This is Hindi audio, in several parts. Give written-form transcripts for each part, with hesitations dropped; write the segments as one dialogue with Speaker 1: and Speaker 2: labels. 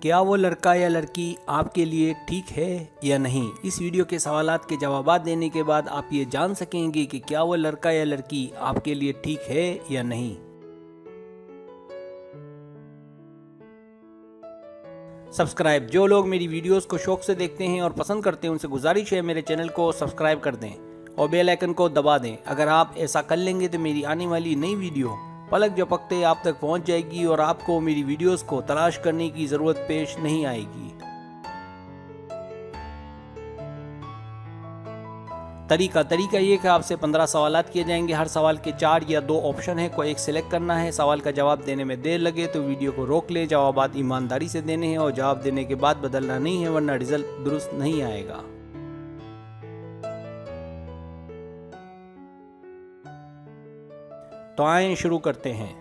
Speaker 1: क्या वो लड़का या लड़की आपके लिए ठीक है या नहीं। इस वीडियो के सवालात के जवाब देने के बाद आप ये जान सकेंगे कि क्या वो लड़का या लड़की आपके लिए ठीक है या नहीं। सब्सक्राइब, जो लोग मेरी वीडियोस को शौक से देखते हैं और पसंद करते हैं उनसे गुजारिश है मेरे चैनल को सब्सक्राइब कर दें और बेल आइकन को दबा दें। अगर आप ऐसा कर लेंगे तो मेरी आने वाली नई वीडियो पलक झपकते आप तक पहुंच जाएगी और आपको मेरी वीडियोस को तलाश करने की ज़रूरत पेश नहीं आएगी। तरीका ये कि आपसे 15 सवालात किए जाएंगे। हर सवाल के 4 या 2 ऑप्शन है, कोई एक सिलेक्ट करना है। सवाल का जवाब देने में देर लगे तो वीडियो को रोक ले। जवाबात ईमानदारी से देने हैं और जवाब देने के बाद बदलना नहीं है, वरना रिजल्ट दुरुस्त नहीं आएगा। तो आइए शुरू करते हैं।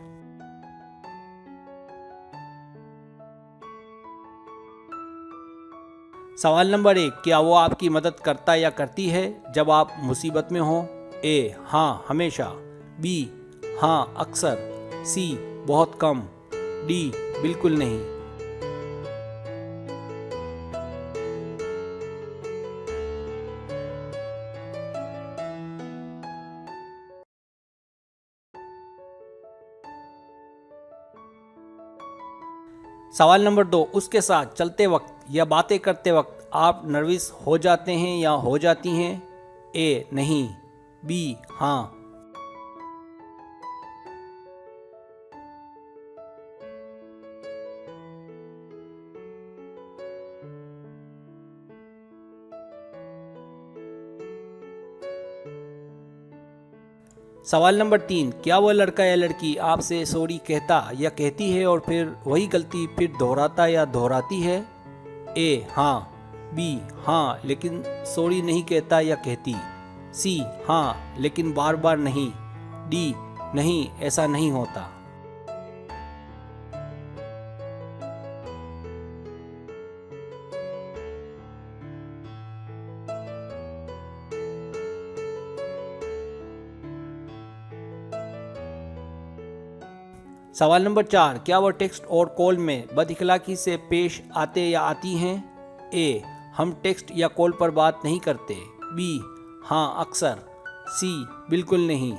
Speaker 1: सवाल नंबर 1, क्या वो आपकी मदद करता या करती है जब आप मुसीबत में हो। ए, हाँ हमेशा। बी, हाँ अक्सर। सी, बहुत कम। डी, बिल्कुल नहीं। सवाल नंबर 2, उसके साथ चलते वक्त या बातें करते वक्त आप नर्वस हो जाते हैं या हो जाती हैं। ए, नहीं। बी, हाँ। सवाल नंबर 3, क्या वह लड़का या लड़की आपसे सॉरी कहता या कहती है और फिर वही गलती फिर दोहराता या दोहराती है। ए, हाँ। बी, हाँ लेकिन सॉरी नहीं कहता या कहती। सी, हाँ लेकिन बार बार नहीं। डी, नहीं ऐसा नहीं होता। सवाल नंबर 4, क्या वह टेक्स्ट और कॉल में बदइखलाकी से पेश आते या आती हैं। ए, हम टेक्स्ट या कॉल पर बात नहीं करते। बी, हाँ अक्सर। सी, बिल्कुल नहीं।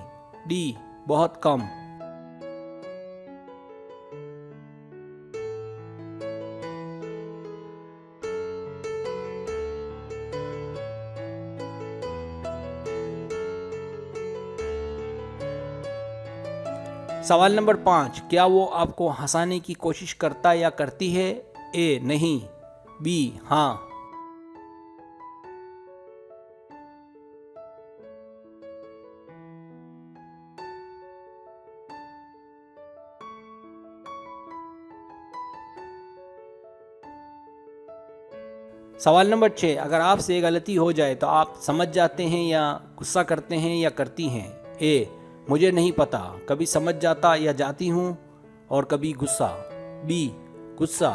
Speaker 1: डी, बहुत कम। सवाल नंबर 5, क्या वो आपको हंसाने की कोशिश करता या करती है। ए, नहीं। बी, हाँ। सवाल नंबर 6, अगर आपसे गलती हो जाए तो आप समझ जाते हैं या गुस्सा करते हैं या करती हैं। ए, मुझे नहीं पता, कभी समझ जाता या जाती हूँ और कभी गुस्सा। बी, गुस्सा।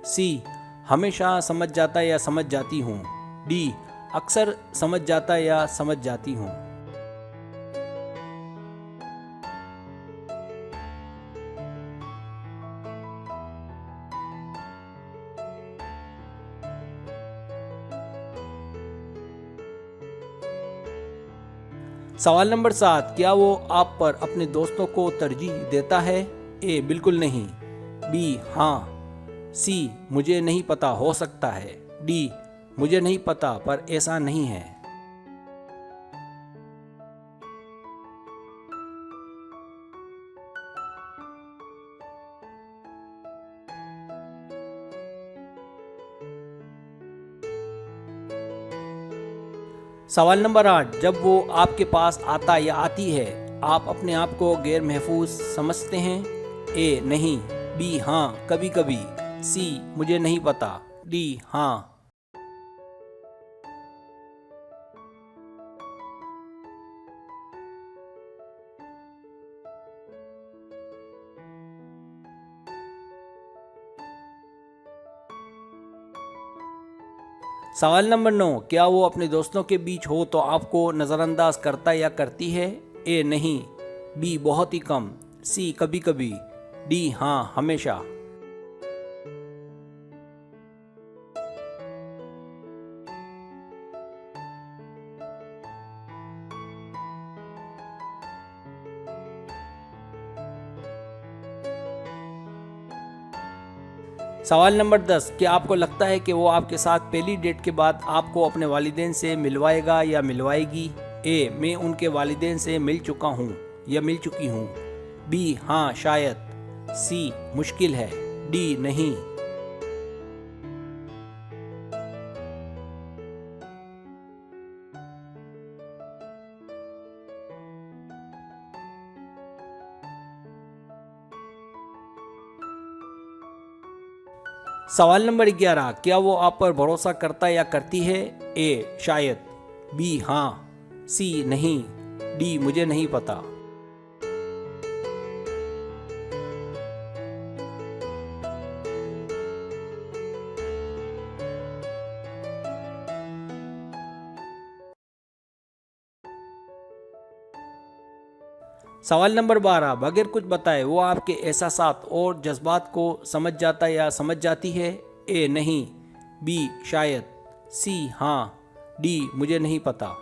Speaker 1: सी, हमेशा समझ जाता या समझ जाती हूँ। डी, अक्सर समझ जाता या समझ जाती हूँ। सवाल नंबर 7, क्या वो आप पर अपने दोस्तों को तरजीह देता है। ए, बिल्कुल नहीं। बी, हाँ। सी, मुझे नहीं पता, हो सकता है। डी, मुझे नहीं पता पर ऐसा नहीं है। सवाल नंबर 8, जब वो आपके पास आता या आती है आप अपने आप को गैर महफूज समझते हैं। ए, नहीं। बी, हाँ कभी कभी। सी, मुझे नहीं पता। डी, हाँ। सवाल नंबर 9, क्या वो अपने दोस्तों के बीच हो तो आपको नज़रअंदाज करता या करती है। ए, नहीं। बी, बहुत ही कम। सी, कभी कभी। डी, हाँ हमेशा। सवाल नंबर 10, क्या आपको लगता है कि वो आपके साथ पहली डेट के बाद आपको अपने वालिदैन से मिलवाएगा या मिलवाएगी? ए, मैं उनके वालिदैन से मिल चुका हूँ या मिल चुकी हूँ। बी, हाँ शायद। सी, मुश्किल है। डी, नहीं। सवाल नंबर 11, क्या वो आप पर भरोसा करता या करती है? ए, शायद। बी, हाँ। सी, नहीं। डी, मुझे नहीं पता। सवाल नंबर 12, बगैर कुछ बताए वो आपके एहसासात और जज्बात को समझ जाता या समझ जाती है? ए, नहीं। बी, शायद। सी, हाँ। डी, मुझे नहीं पता।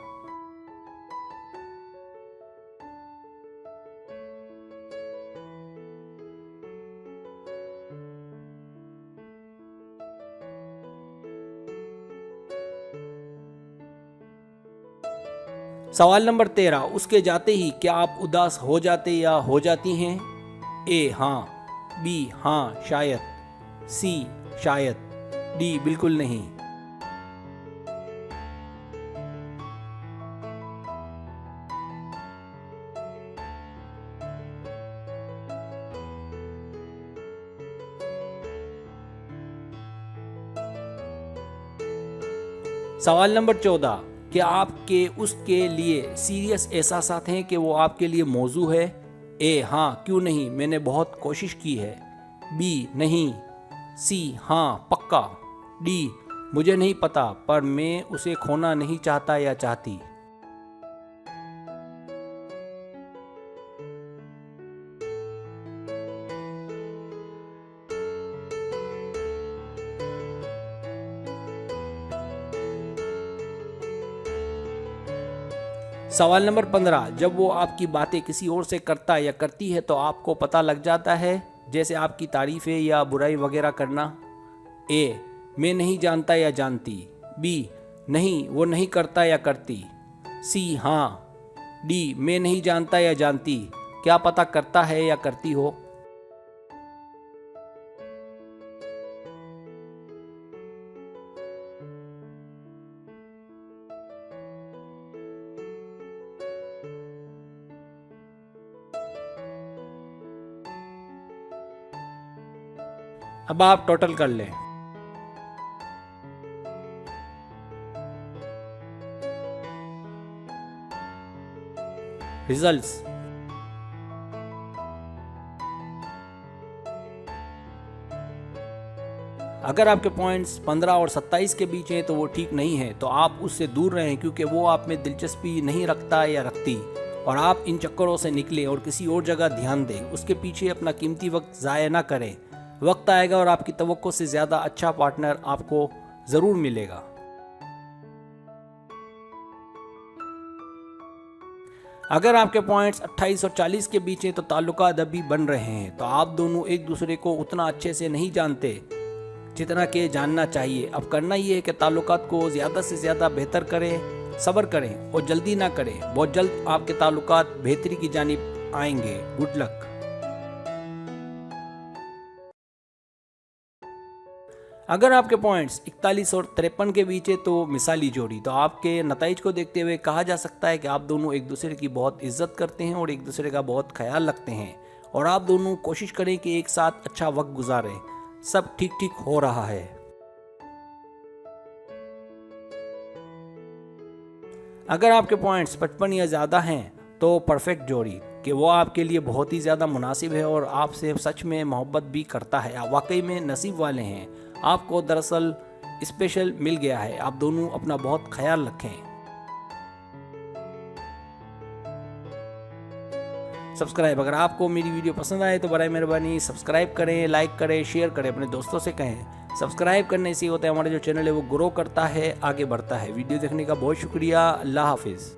Speaker 1: सवाल नंबर 13, उसके जाते ही क्या आप उदास हो जाते या हो जाती हैं? ए, हाँ। बी, हाँ शायद। सी, शायद। डी, बिल्कुल नहीं। सवाल नंबर 14, क्या आपके उसके लिए सीरियस एहसासात हैं कि वो आपके लिए मौजू है? ए, हाँ, क्यों नहीं, मैंने बहुत कोशिश की है। बी, नहीं। सी, हाँ पक्का। डी, मुझे नहीं पता पर मैं उसे खोना नहीं चाहता या चाहती। सवाल नंबर 15, जब वो आपकी बातें किसी और से करता या करती है तो आपको पता लग जाता है, जैसे आपकी तारीफें या बुराई वगैरह करना? ए, मैं नहीं जानता या जानती। बी, नहीं वो नहीं करता या करती। सी, हाँ। डी, मैं नहीं जानता या जानती, क्या पता करता है या करती हो। अब आप टोटल कर लें। रिजल्ट्स। अगर आपके पॉइंट्स 15 और 27 के बीच हैं तो वो ठीक नहीं है, तो आप उससे दूर रहें क्योंकि वो आप में दिलचस्पी नहीं रखता या रखती। और आप इन चक्करों से निकलें और किसी और जगह ध्यान दें, उसके पीछे अपना कीमती वक्त ज़ाया ना करें। वक्त आएगा और आपकी तवक्को से ज़्यादा अच्छा पार्टनर आपको ज़रूर मिलेगा। अगर आपके पॉइंट्स 28 और 40 के बीच हैं तो ताल्लुकात अभी बन रहे हैं, तो आप दोनों एक दूसरे को उतना अच्छे से नहीं जानते जितना कि जानना चाहिए। अब करना ये है कि ताल्लुकात को ज़्यादा से ज़्यादा बेहतर करें, सब्र करें और जल्दी ना करें। बहुत जल्द आपके ताल्लुकात बेहतरी की जानिब आएंगे। Good luck. अगर आपके पॉइंट्स 41 और 53 के बीच है तो मिसाली जोड़ी, तो आपके नताइज को देखते हुए कहा जा सकता है कि आप दोनों एक दूसरे की बहुत इज्जत करते हैं और एक दूसरे का बहुत ख्याल रखते हैं, और आप दोनों कोशिश करें कि एक साथ अच्छा वक्त गुजारें। सब ठीक ठीक हो रहा है। अगर आपके पॉइंट्स 55 या ज़्यादा हैं तो परफेक्ट जोड़ी कि वो आपके लिए बहुत ही ज़्यादा मुनासिब है और आपसे सच में मोहब्बत भी करता है। आप वाकई में नसीब वाले हैं, आपको दरअसल स्पेशल मिल गया है। आप दोनों अपना बहुत ख्याल रखें। सब्सक्राइब, अगर आपको मेरी वीडियो पसंद आए तो बराए मेहरबानी सब्सक्राइब करें, लाइक करें, शेयर करें, अपने दोस्तों से कहें। सब्सक्राइब करने से होता है हमारा जो चैनल है वो ग्रो करता है, आगे बढ़ता है। वीडियो देखने का बहुत शुक्रिया। अल्लाह हाफिज़।